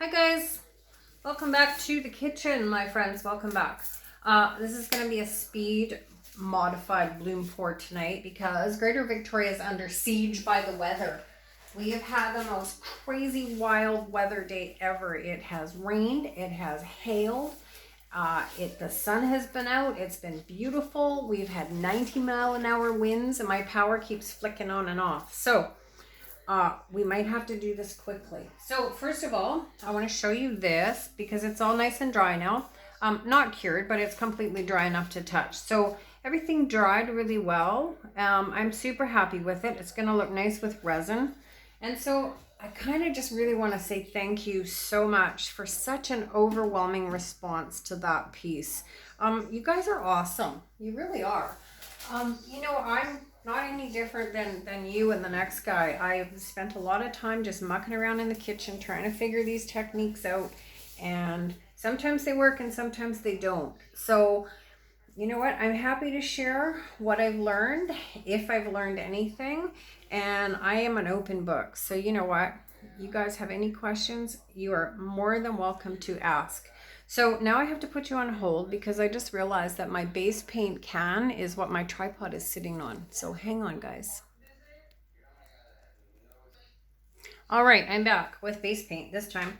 Hi guys, welcome back to the kitchen, my friends. Welcome back. This is going to be a speed modified bloom pour tonight because Greater Victoria is under siege by the weather. We have had the most crazy wild weather day ever. It has rained, it has hailed, the sun has been out, it's been beautiful. We've had 90-mile-an-hour winds and my power keeps flicking on and off. So we might have to do this quickly. So first of all, I want to show you this because it's all nice and dry now. Not cured, but it's completely dry enough to touch. So everything dried really well. I'm super happy with it. It's going to look nice with resin. And so I kind of just really want to say thank you so much for such an overwhelming response to that piece. You guys are awesome. You really are. You know, I'm not any different than you and the next guy. I've spent a lot of time just mucking around in the kitchen trying to figure these techniques out, and sometimes they work and sometimes they don't. So you know what, I'm happy to share what I've learned, if I've learned anything, and I am an open book. So you know what, you guys have any questions, you are more than welcome to ask. So now I have to put you on hold because I just realized that my base paint can is what my tripod is sitting on. So hang on, guys. All right, I'm back with base paint this time.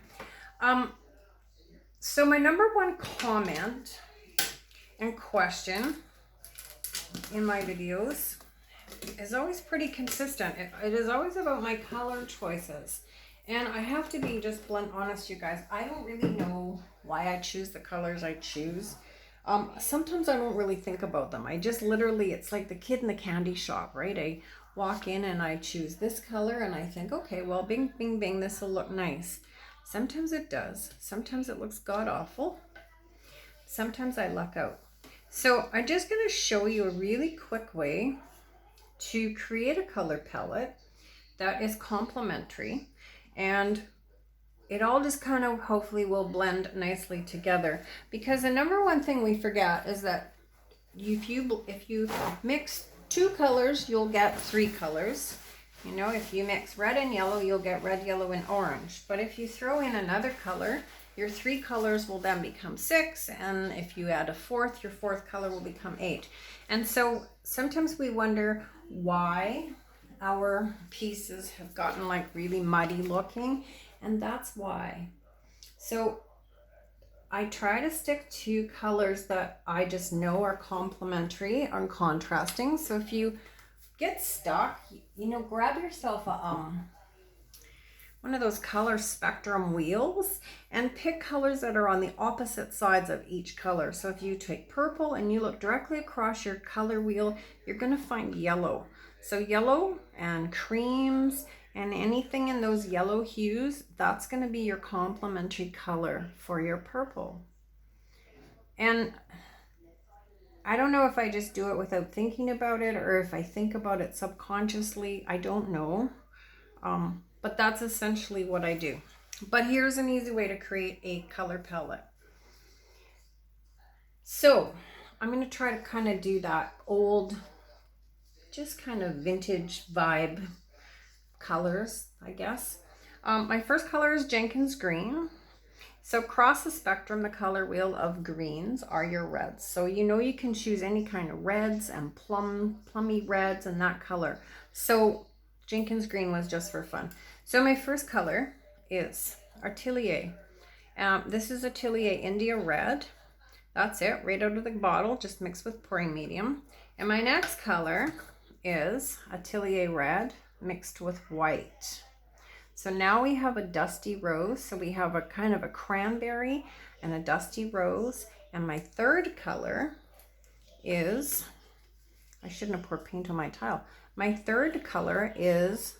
So my number one comment and question in my videos is always pretty consistent. It is always about my color choices. And I have to be just blunt honest, you guys. I don't really know why I choose the colors I choose. Sometimes I don't really think about them. I just literally, it's like the kid in the candy shop, right? I walk in and I choose this color and I think, okay, well, bing, bing, bing, this will look nice. Sometimes it does. Sometimes it looks god-awful. Sometimes I luck out. So I'm just going to show you a really quick way to create a color palette that is complementary, and it all just kind of hopefully will blend nicely together. Because the number one thing we forget is that if you mix two colors, you'll get three colors. You know, if you mix red and yellow, you'll get red, yellow, and orange. But if you throw in another color, your three colors will then become six, and if you add a fourth, your fourth color will become eight. And so sometimes we wonder why our pieces have gotten like really muddy looking, and that's why. So I try to stick to colors that I just know are complementary and contrasting. So if you get stuck, you know, grab yourself a one of those color spectrum wheels and pick colors that are on the opposite sides of each color. So if you take purple and you look directly across your color wheel, you're going to find yellow. So yellow and creams and anything in those yellow hues, that's going to be your complementary color for your purple. And I don't know if I just do it without thinking about it or if I think about it subconsciously. I don't know. But that's essentially what I do. But here's an easy way to create a color palette. So I'm going to try to kind of do that old, just kind of vintage vibe colors, I guess. My first color is Jenkins green. So across the spectrum, the color wheel of greens are your reds. So you know you can choose any kind of reds and plummy reds and that color. So Jenkins green was just for fun. So my first color is Atelier. This is Atelier India red. That's it, right out of the bottle, just mixed with pouring medium. And my next color is Atelier red mixed with white. So now we have a dusty rose. So we have a kind of a cranberry and a dusty rose. And my third color is, I shouldn't have poured paint on my tile. My third color is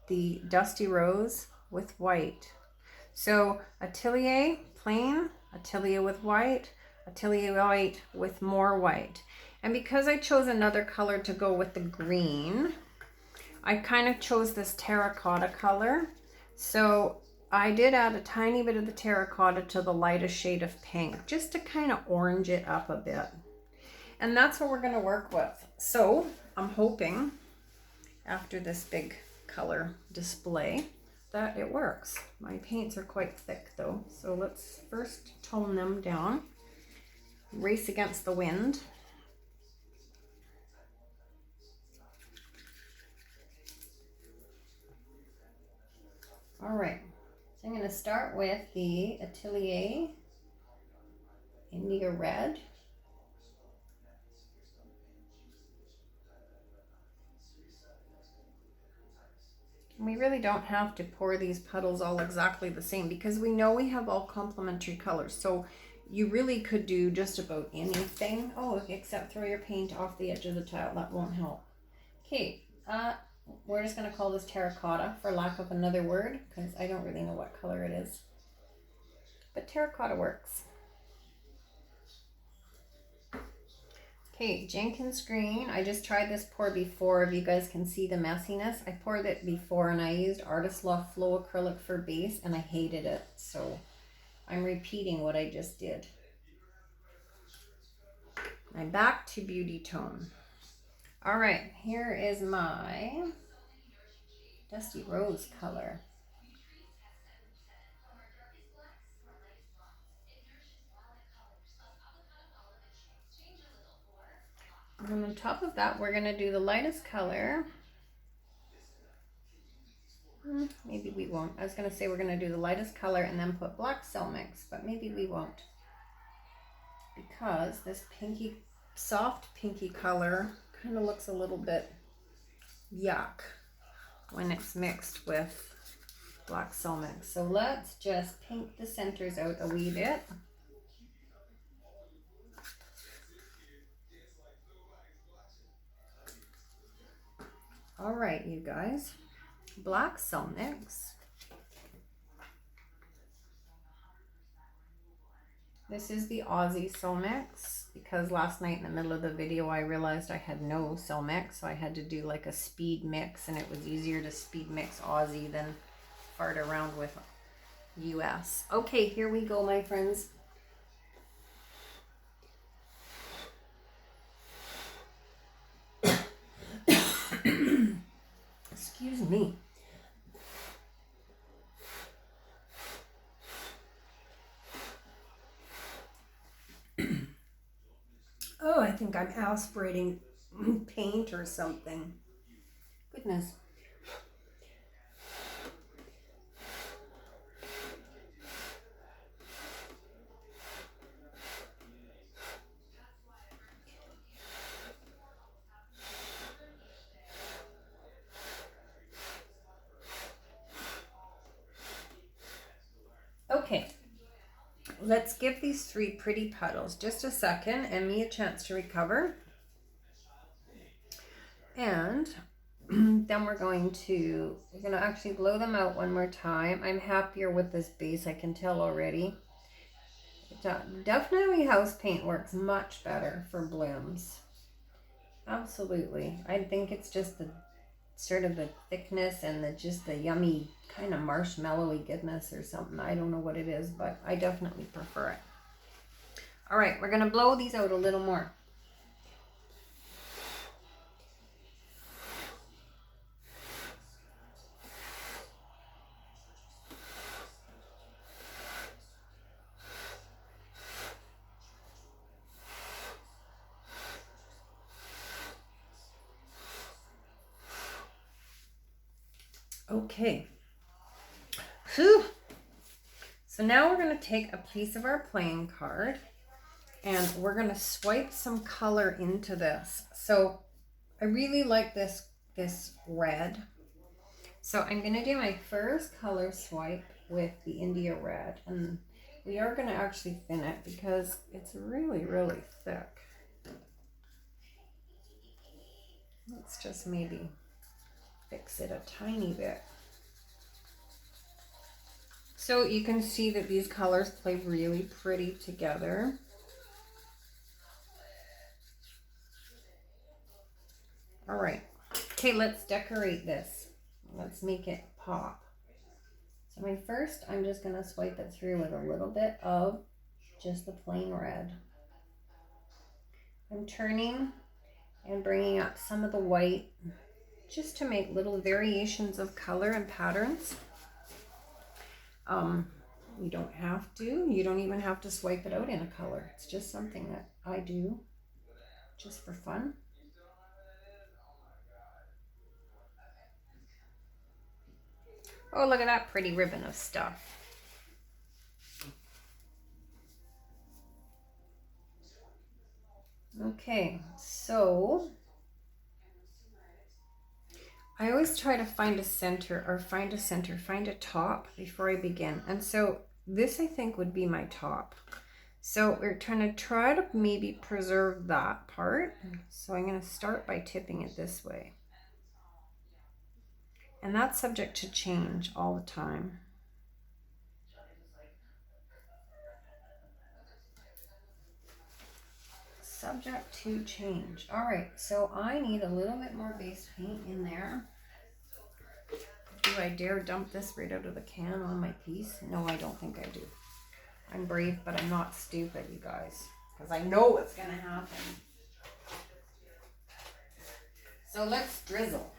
the dusty rose with white. So Atelier plain, Atelier with white, Atelier white with more white. And because I chose another color to go with the green, I kind of chose this terracotta color. So I did add a tiny bit of the terracotta to the lightest shade of pink, just to kind of orange it up a bit. And that's what we're going to work with. So I'm hoping after this big color display that it works. My paints are quite thick though, so let's first tone them down. Race against the wind. All right, so I'm going to start with the Atelier India Red. And we really don't have to pour these puddles all exactly the same because we know we have all complementary colors. So you really could do just about anything. Oh, except throw your paint off the edge of the tile. That won't help. Okay, we're just going to call this terracotta for lack of another word because I don't really know what color it is. But terracotta works. Okay, Jenkins green. I just tried this pour before. If you guys can see the messiness, I poured it before and I used Artist Loft Flow Acrylic for base and I hated it. So I'm repeating what I just did. I'm back to Beautitone. All right, here is my Dusty Rose color. And on top of that, we're going to do the lightest color. Maybe we won't. I was going to say we're going to do the lightest color and then put black cell mix, but maybe we won't. Because this pinky, soft pinky color kind of looks a little bit yuck when it's mixed with black cell mix. So let's just pink the centers out a wee bit. All right, you guys, black cell mix. This is the Aussie cell mix because last night in the middle of the video I realized I had no cell mix, so I had to do like a speed mix, and it was easier to speed mix Aussie than fart around with US. Okay, here we go, my friends. Excuse me. Oh, I think I'm aspirating paint or something. Goodness. Okay, let's give these three pretty puddles just a second and me a chance to recover. And then we're going to actually blow them out one more time. I'm happier with this base, I can tell already. Definitely house paint works much better for blooms. Absolutely. I think it's just the sort of the thickness and just the yummy kind of marshmallowy goodness or something. I don't know what it is, but I definitely prefer it. All right, we're going to blow these out a little more. Okay. Whew. So now we're going to take a piece of our playing card and we're going to swipe some color into this. So I really like this red. So I'm going to do my first color swipe with the India Red, and we are going to actually thin it because it's really, really thick. Let's just maybe fix it a tiny bit. So you can see that these colors play really pretty together. All right. Okay, let's decorate this. Let's make it pop. So I'm just going to swipe it through with a little bit of just the plain red. I'm turning and bringing up some of the white just to make little variations of color and patterns. You don't have to. You don't even have to swipe it out in a color. It's just something that I do just for fun. Oh, look at that pretty ribbon of stuff. Okay, so I always try to find a center or find a top before I begin. And so this I think would be my top. So we're trying to try to maybe preserve that part. So I'm going to start by tipping it this way. And that's subject to change all the time. Subject to change. All right, so I need a little bit more base paint in there. Do I dare dump this right out of the can on my piece? No, I don't think I do. I'm brave, but I'm not stupid, you guys, because I know what's going to happen. So let's drizzle.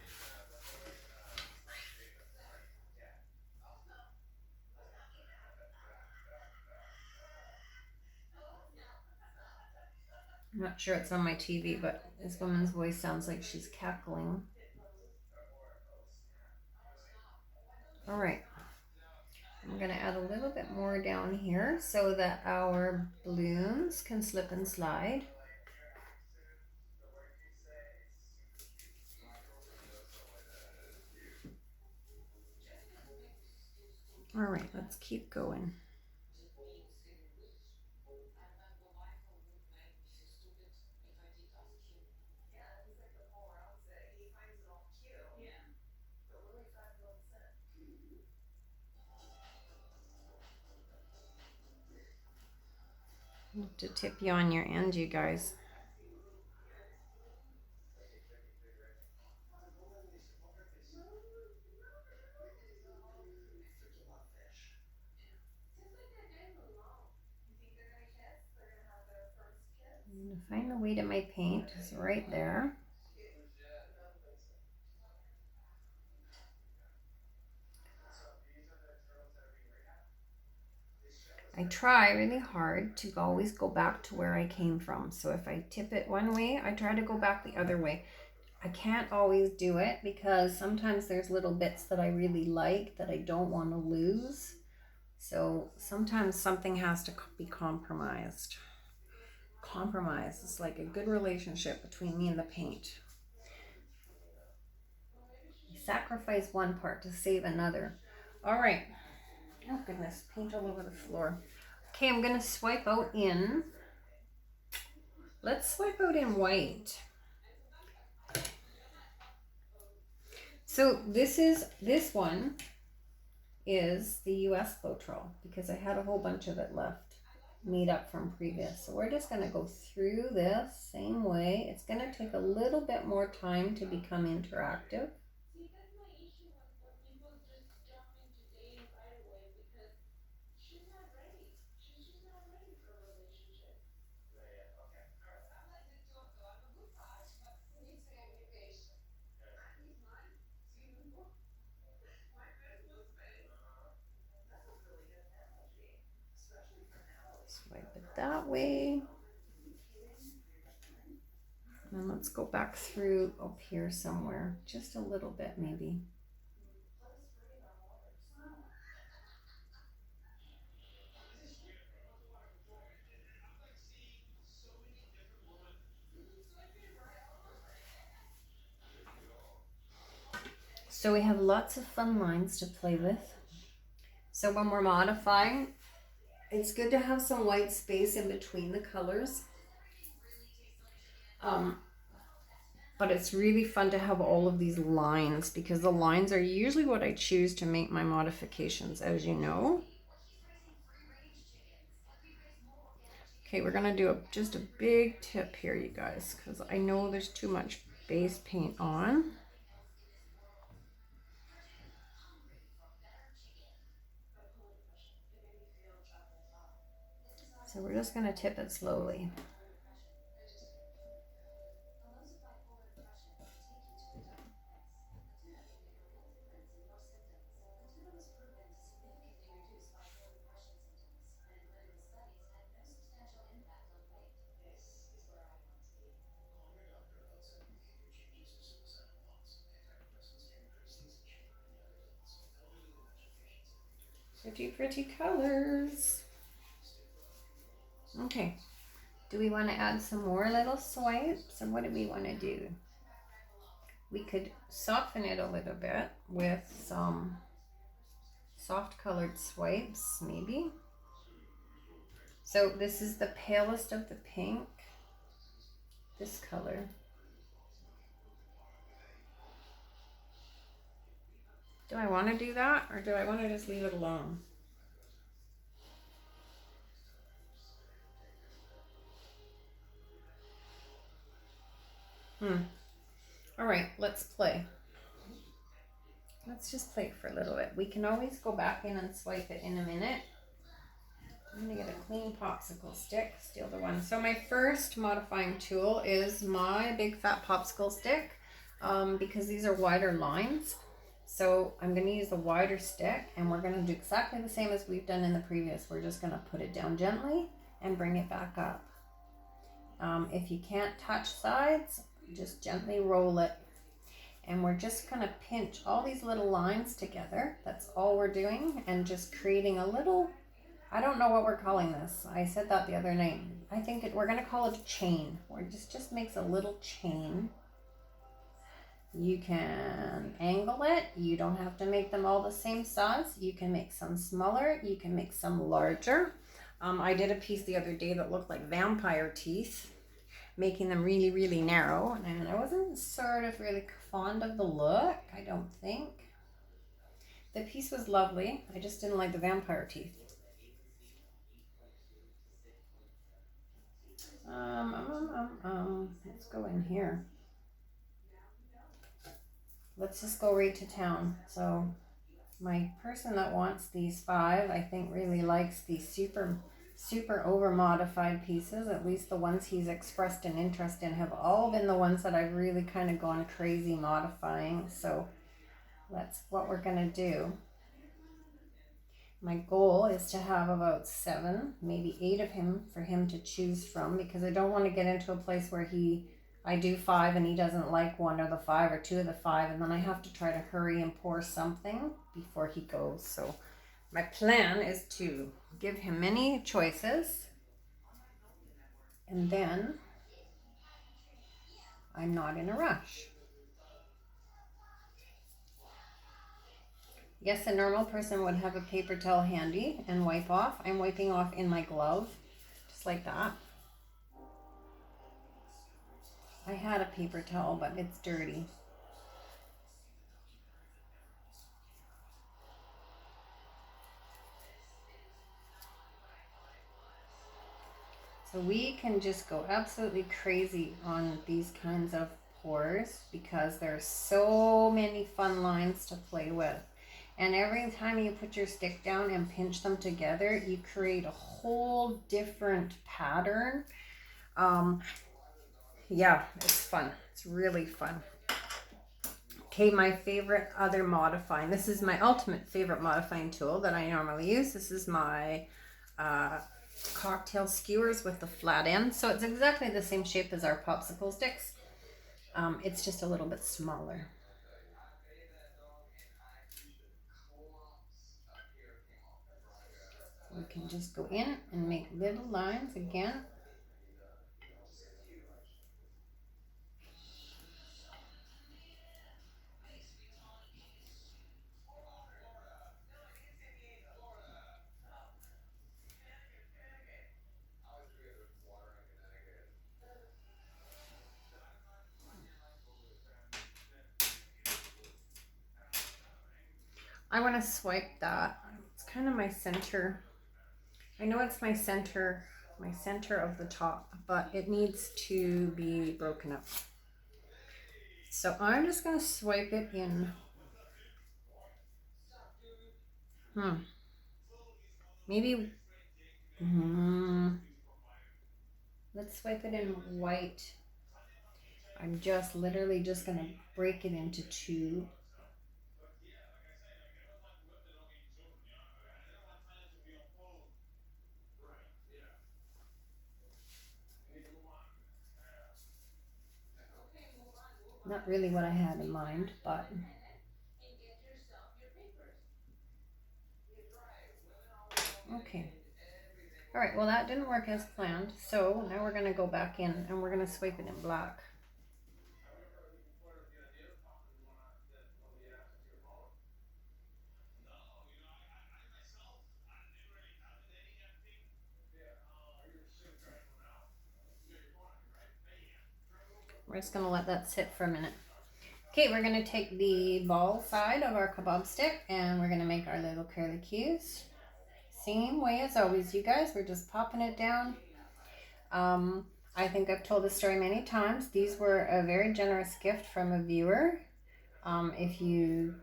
I'm not sure it's on my TV, but this woman's voice sounds like she's cackling. All right. I'm going to add a little bit more down here so that our balloons can slip and slide. All right, let's keep going. I have to tip you on your end, you guys. I'm going to find the way to my paint. It's right there. I try really hard to always go back to where I came from. So if I tip it one way, I try to go back the other way. I can't always do it because sometimes there's little bits that I really like that I don't want to lose. So sometimes something has to be compromised. Compromise is like a good relationship between me and the paint. You sacrifice one part to save another. All right. Oh goodness, paint all over the floor. Okay, I'm going to swipe out in. Let's swipe out in white. So this one is the US Beautitone because I had a whole bunch of it left made up from previous. So we're just going to go through this same way. It's going to take a little bit more time to become interactive. Swipe it that way. And let's go back through up here somewhere. Just a little bit maybe. So we have lots of fun lines to play with. So when we're modifying, it's good to have some white space in between the colors. But it's really fun to have all of these lines because the lines are usually what I choose to make my modifications, as you know. Okay, we're gonna do just a big tip here, you guys, because I know there's too much base paint on. So we're just gonna tip it slowly. Pretty, pretty colors. Okay. Do we want to add some more little swipes, or what do we want to do? We could soften it a little bit with some soft colored swipes, maybe. So this is the palest of the pink, this color. Do I want to do that, or do I want to just leave it alone? All right, let's play. Let's just play for a little bit. We can always go back in and swipe it in a minute. I'm gonna get a clean popsicle stick, steal the one. So my first modifying tool is my big fat popsicle stick, because these are wider lines. So I'm gonna use the wider stick, and we're gonna do exactly the same as we've done in the previous. We're just gonna put it down gently and bring it back up. If you can't touch sides, just gently roll it. And we're just gonna pinch all these little lines together. That's all we're doing, and just creating a little, I don't know what we're calling this. I said that the other night. I think we're gonna call it a chain, where it just makes a little chain. You can angle it. You don't have to make them all the same size. You can make some smaller. You can make some larger. I did a piece the other day that looked like vampire teeth, making them really, really narrow. And I wasn't sort of really fond of the look, I don't think. The piece was lovely. I just didn't like the vampire teeth. Let's go in here. Let's just go right to town. So my person that wants these 5, I think really likes these super over modified pieces. At least the ones he's expressed an interest in have all been the ones that I've really kind of gone crazy modifying. So that's what we're gonna do. My goal is to have about 7, maybe 8 of him for him to choose from, because I don't want to get into a place where I do 5 and he doesn't like 1 of the 5 or 2 of the 5, and then I have to try to hurry and pour something before he goes. So my plan is to give him many choices, and then I'm not in a rush. Yes, a normal person would have a paper towel handy and wipe off. I'm wiping off in my glove, just like that. I had a paper towel, but it's dirty. So we can just go absolutely crazy on these kinds of pours, because there's so many fun lines to play with. And every time you put your stick down and pinch them together, you create a whole different pattern. Yeah, it's fun. It's really fun. Okay, my favorite other modifying. This is my ultimate favorite modifying tool that I normally use. This is my cocktail skewers with the flat end. So it's exactly the same shape as our popsicle sticks. It's just a little bit smaller. We can just go in and make little lines again. I want to swipe that. It's kind of my center. I know it's my center of the top, but it needs to be broken up. So I'm just going to swipe it in. Maybe, let's swipe it in white. I'm just literally just going to break it into 2. Not really what I had in mind, but Okay. All right, well that didn't work as planned. So now we're gonna go back in and we're gonna swipe it in black. We're just gonna let that sit for a minute. Okay, we're gonna take the ball side of our kebab stick and we're gonna make our little curly cues. Same way as always, you guys. We're just popping it down. I think I've told this story many times. These were a very generous gift from a viewer. If you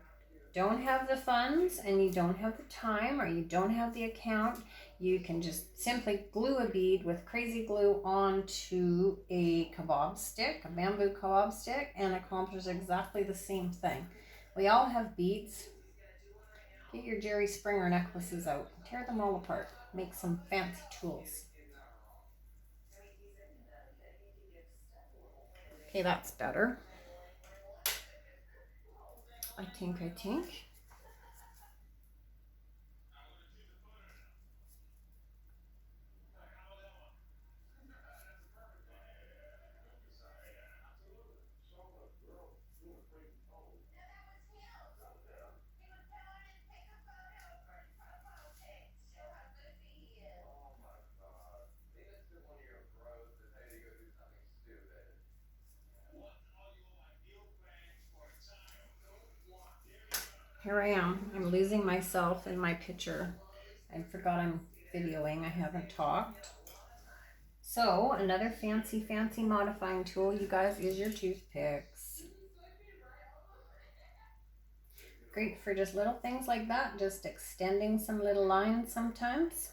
don't have the funds and you don't have the time or you don't have the account, you can just simply glue a bead with crazy glue onto a kebab stick, a bamboo kebab stick, and accomplish exactly the same thing. We all have beads. Get your Jerry Springer necklaces out. Tear them all apart. Make some fancy tools. Okay, that's better. I think. Here I am. I'm losing myself in my picture. I forgot I'm videoing. I haven't talked. So another fancy modifying tool, you guys, is your toothpicks. Great for just little things like that, just extending some little lines sometimes.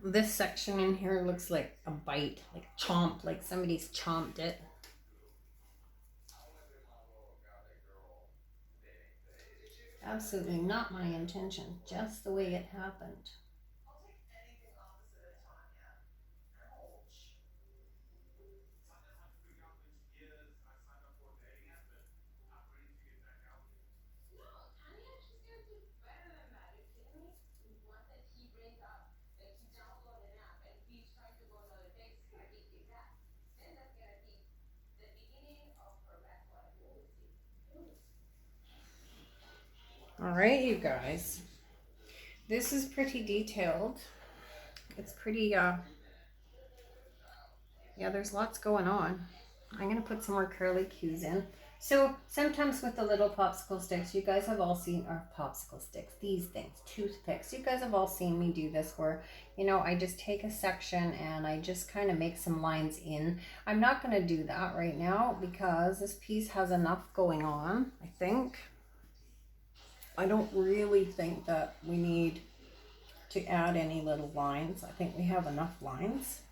This section in here looks like a bite, like chomp, like somebody's chomped it. Absolutely not my intention, just the way it happened. All right, you guys. This is pretty detailed. It's pretty, yeah, there's lots going on. I'm going to put some more curly cues in. So sometimes with the little popsicle sticks, you guys have all seen our popsicle sticks, these things, toothpicks. You guys have all seen me do this where, you know, I just take a section and I just kind of make some lines in. I'm not going to do that right now because this piece has enough going on, I think. I don't really think that we need to add any little lines. I think we have enough lines.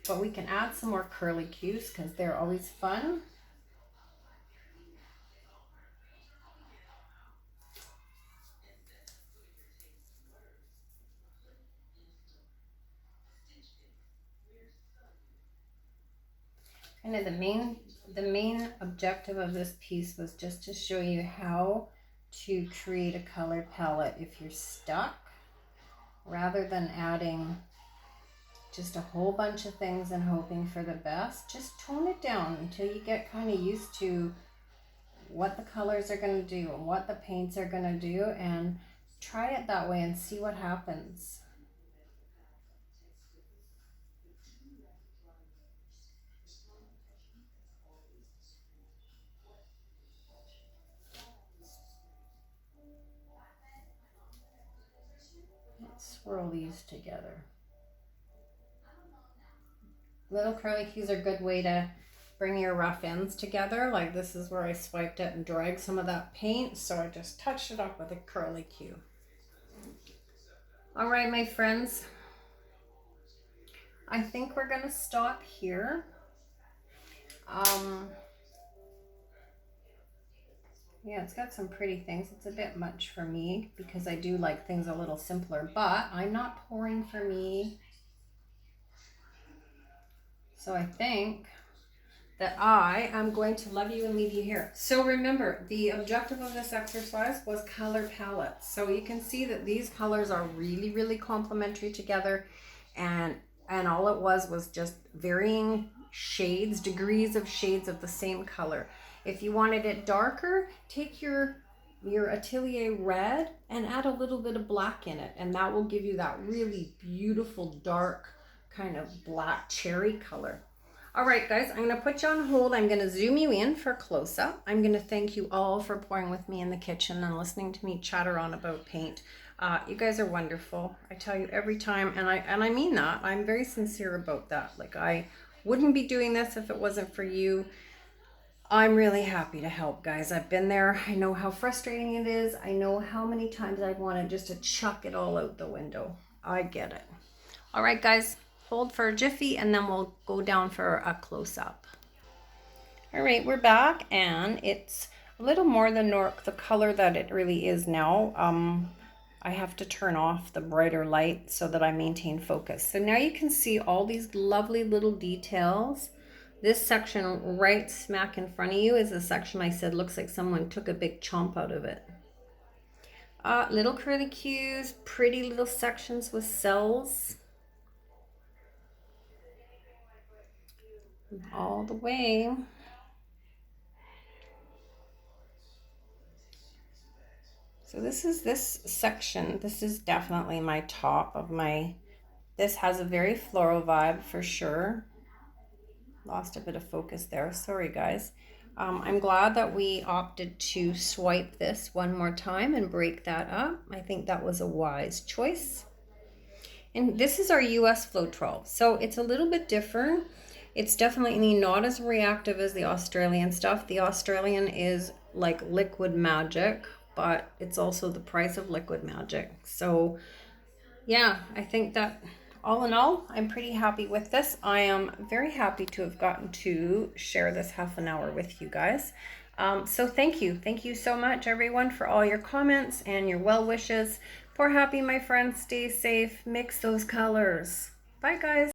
But we can add some more curly cues because they're always fun. Kind of the main objective of this piece was just to show you how to create a color palette if you're stuck, rather than adding just a whole bunch of things and hoping for the best. Just tone it down until you get kind of used to what the colors are going to do and what the paints are going to do, and try it that way and see what happens. Let's swirl these together. Little curly cues are a good way to bring your rough ends together. Like this is where I swiped it and dragged some of that paint, so I just touched it up with a curly cue. All right, my friends, I think we're gonna stop here. Yeah, it's got some pretty things. It's a bit much for me because I do like things a little simpler, but I'm not pouring for me. So I think that I am going to love you and leave you here. So remember, the objective of this exercise was color palettes. So you can see that these colors are really, really complementary together. And all it was just varying shades, degrees of shades of the same color. If you wanted it darker, take your Atelier red and add a little bit of black in it. And that will give you that really beautiful, dark, kind of black cherry color. All right, guys, I'm going to put you on hold. I'm going to zoom you in for close-up. I'm going to thank you all for pouring with me in the kitchen and listening to me chatter on about paint. You guys are wonderful. I tell you every time, and I mean that. I'm very sincere about that. Like, I wouldn't be doing this if it wasn't for you. I'm really happy to help, guys. I've been there. I know how frustrating it is. I know how many times I've wanted just to chuck it all out the window. I get it. All right, guys. Hold for a jiffy and then we'll go down for a close-up. All right, we're back and it's a little more than the color that it really is now. I have to turn off the brighter light so that I maintain focus. So now you can see all these lovely little details. This section right smack in front of you is a section I said looks like someone took a big chomp out of it. Little curlicues, pretty little sections with cells. All the way. So this section. This is definitely my top of my, this has a very floral vibe for sure. Lost a bit of focus there. Sorry, guys. I'm glad that we opted to swipe this one more time and break that up. I think that was a wise choice. And this is our US Floetrol. So it's a little bit different. It's definitely not as reactive as the Australian stuff. The Australian is like liquid magic, but it's also the price of liquid magic. So yeah, I think that all in all, I'm pretty happy with this. I am very happy to have gotten to share this half an hour with you guys. So thank you. Thank you so much, everyone, for all your comments and your well wishes. Pour happy, my friends. Stay safe. Mix those colors. Bye, guys.